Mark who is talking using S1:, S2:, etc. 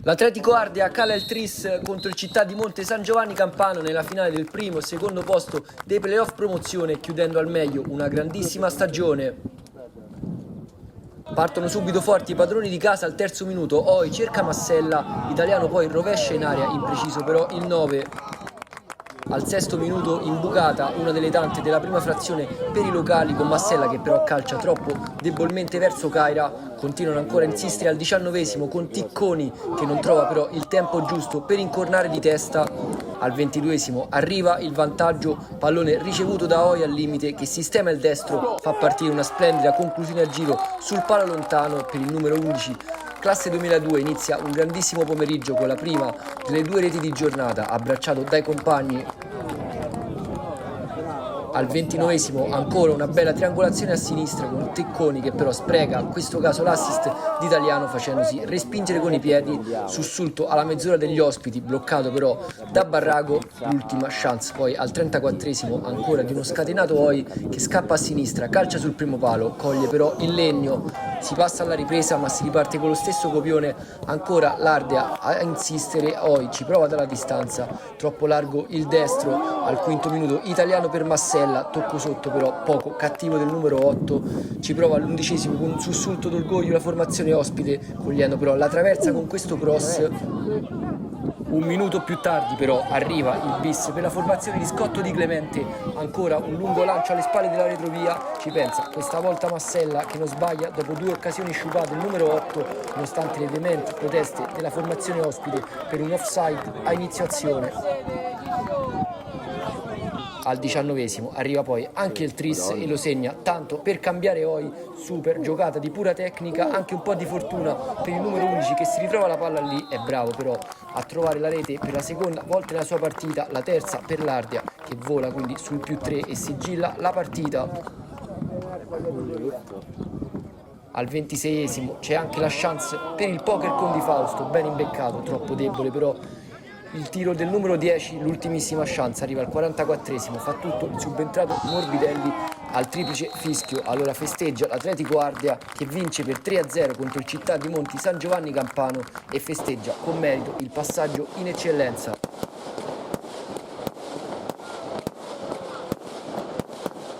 S1: L'Atletico Ardea cala il tris contro il Città di Monte San Giovanni Campano nella finale del primo e secondo posto dei playoff promozione, chiudendo al meglio una grandissima stagione. Partono subito forti i padroni di casa al terzo minuto. Oi cerca Massella, Italiano poi rovescia in aria, impreciso però il 9. Al sesto minuto imbucata, una delle tante della prima frazione per i locali, con Massella che però calcia troppo debolmente verso Caira. Continuano ancora a insistere al 19esimo con Ticconi che non trova però il tempo giusto per incornare di testa. Al 22esimo arriva il vantaggio, pallone ricevuto da Oi al limite che sistema il destro, fa partire una splendida conclusione a giro sul palo lontano per il numero 11. Classe 2002 inizia un grandissimo pomeriggio con la prima delle due reti di giornata, abbracciato dai compagni. Al 29esimo ancora una bella triangolazione a sinistra con Tecconi che però spreca, in questo caso l'assist di Italiano facendosi respingere con i piedi, sussulto alla mezz'ora degli ospiti, bloccato però da Barrago, l'ultima chance poi al 34esimo ancora di uno scatenato Oi che scappa a sinistra, calcia sul primo palo, coglie però il legno, si passa alla ripresa ma si riparte con lo stesso copione, ancora l'Ardea a insistere, Oi ci prova dalla distanza, troppo largo il destro, al quinto minuto Italiano per Massella, tocco sotto però poco cattivo del numero 8, ci prova all'11esimo con un sussulto d'orgoglio la formazione ospite, cogliendo però la traversa con questo cross. Un minuto più tardi però arriva il bis per la formazione di Scotto Di Clemente, ancora un lungo lancio alle spalle della retrovia, ci pensa questa volta Massella che non sbaglia dopo due occasioni sciupate il numero 8, nonostante le veementi proteste della formazione ospite per un offside a inizio azione. Al 19esimo arriva poi anche il tris e lo segna, tanto per cambiare Oi, super giocata di pura tecnica, anche un po' di fortuna per il numero 11 che si ritrova la palla lì, è bravo però a trovare la rete per la seconda volta nella sua partita, la terza per l'Ardea che vola quindi sul +3 e sigilla la partita. Al 26esimo c'è anche la chance per il poker con Di Fausto, ben imbeccato, troppo debole però il tiro del numero 10, l'ultimissima chance, arriva al 44esimo, fa tutto il subentrato Morbidelli al triplice fischio, allora festeggia l'Atletico Ardea che vince per 3-0 contro il Città di Monte San Giovanni Campano e festeggia con merito il passaggio in eccellenza.